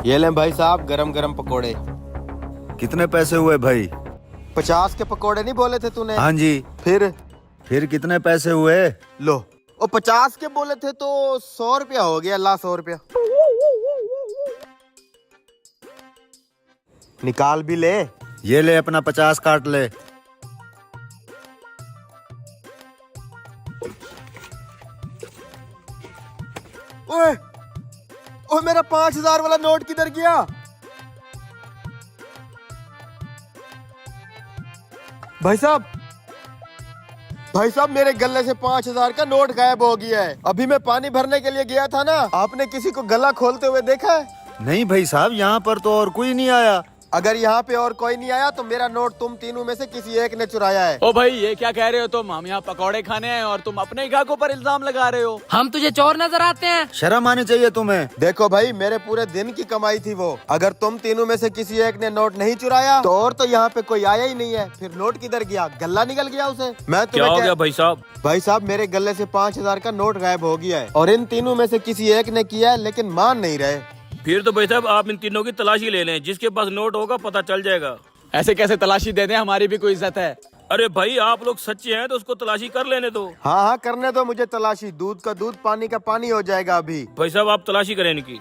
ये लें भाई साहब गरम गरम पकोड़े। कितने पैसे हुए भाई? 50 के पकोड़े नहीं बोले थे तूने? हाँ जी। फिर कितने पैसे हुए? लो, वो 50 के बोले थे तो 100 रुपया हो गया। ला 100 रुपया निकाल भी ले। ये ले अपना 50 काट ले। ओए ओए, मेरा 5000 वाला नोट किधर गया? भाई साहब मेरे गले से 5000 का नोट गायब हो गया है। अभी मैं पानी भरने के लिए गया था ना, आपने किसी को गला खोलते हुए देखा है? नहीं भाई साहब, यहाँ पर तो और कोई नहीं आया। अगर यहाँ पे और कोई नहीं आया तो मेरा नोट तुम तीनों में से किसी एक ने चुराया है। ओ भाई, ये क्या कह रहे हो तुम? हम यहाँ पकौड़े खाने आए और तुम अपने ही ग्राहकों पर इल्जाम लगा रहे हो। हम तुझे चोर नजर आते हैं? शर्म आनी चाहिए तुम्हें। देखो भाई, मेरे पूरे दिन की कमाई थी वो। अगर तुम तीनों में से किसी एक ने नोट नहीं चुराया तो और तो यहाँ पे कोई आया ही नहीं है। फिर नोट किधर गया? गला निकल गया उसे। मैं क्या हो गया भाई साहब? भाई साहब, मेरे गले से 5000 का नोट गायब हो गया है और इन तीनों में से किसी एक ने किया है, लेकिन मान नहीं रहे। फिर तो भाई साहब आप इन तीनों की तलाशी ले लें, जिसके पास नोट होगा पता चल जाएगा। ऐसे कैसे तलाशी दे दें? हमारी भी कोई इज्जत है। अरे भाई, आप लोग सच्चे हैं तो उसको तलाशी कर लेने दो। हाँ हाँ, करने दो मुझे तलाशी। दूध का दूध पानी का पानी हो जाएगा अभी। भाई साहब आप तलाशी करें इनकी।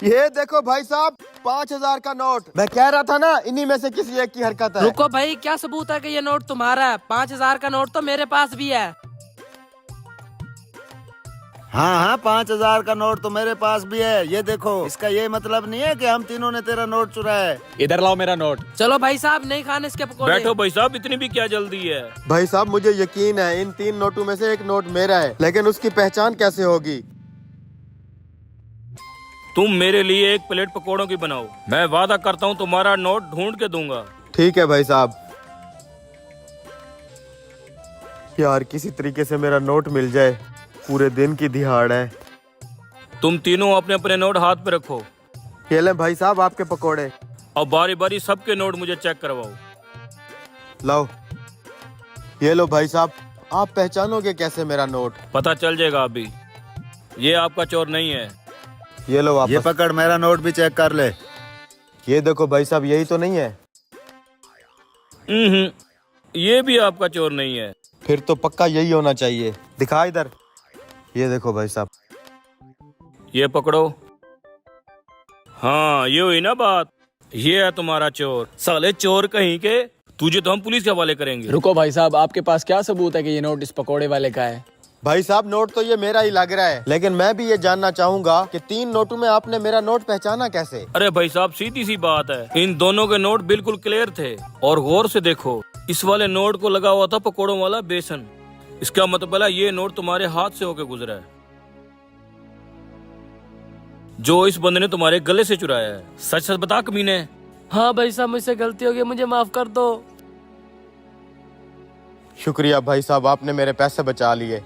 ये देखो भाई साहब, 5000 का नोट। मैं कह रहा था ना, इन्हीं में से किसी एक की हरकत है। रुको भाई, क्या सबूत है कि ये नोट तुम्हारा है? 5000 का नोट तो मेरे पास भी है। हाँ, 5000 का नोट तो मेरे पास भी है। ये देखो, इसका ये मतलब नहीं है कि हम तीनों ने तेरा नोट चुराया है। इधर लाओ मेरा नोट। चलो भाई साहब, नहीं खाने इसके पकोड़े। बैठो भाई साहब, इतनी भी क्या जल्दी है? भाई साहब, मुझे यकीन है इन 3 नोटों में से एक नोट मेरा है, लेकिन उसकी पहचान कैसे होगी? तुम मेरे लिए एक प्लेट पकोड़ों की बनाओ, मैं वादा करता हूँ तुम्हारा नोट ढूंढ के दूंगा। ठीक है भाई साहब। यार, किसी तरीके से मेरा नोट मिल जाए, पूरे दिन की दिहाड़ है। तुम तीनों अपने अपने नोट हाथ पे रखो ये लें भाई साहब आपके पकोड़े। और बारी बारी सबके नोट मुझे चेक करवाओ। लाओ, ये लो भाई साहब। आप पहचानोगे कैसे मेरा नोट? पता चल जाएगा अभी। ये आपका चोर नहीं है। ये लो वापस। ये पकड़, मेरा नोट भी चेक कर ले। ये देखो भाई साहब, यही तो नहीं है? ये भी आपका चोर नहीं है। फिर तो पक्का यही होना चाहिए। दिखा इधर। ये देखो भाई साहब। ये पकड़ो। हाँ, ये हुई ना बात। ये है तुम्हारा चोर। साले चोर कहीं के, तुझे तो हम पुलिस के हवाले करेंगे। रुको भाई साहब, आपके पास क्या सबूत है कि ये नोट इस पकोड़े वाले का है? भाई साहब, नोट तो ये मेरा ही लग रहा है, लेकिन मैं भी ये जानना चाहूंगा कि 3 नोटों में आपने मेरा नोट पहचाना कैसे? अरे भाई साहब, सीधी सी बात है, इन दोनों के नोट बिल्कुल क्लियर थे। और गौर से देखो, इस वाले नोट को लगा हुआ था पकोड़ों वाला बेसन। इसका मतलब है ये नोट तुम्हारे हाथ से होके गुजरा है, जो इस बंदे ने तुम्हारे गले से चुराया है। सच सच बता कमीने। हाँ भाई साहब, मुझसे गलती हो गई, मुझे माफ कर दो। शुक्रिया भाई साहब, आपने मेरे पैसे बचा लिए।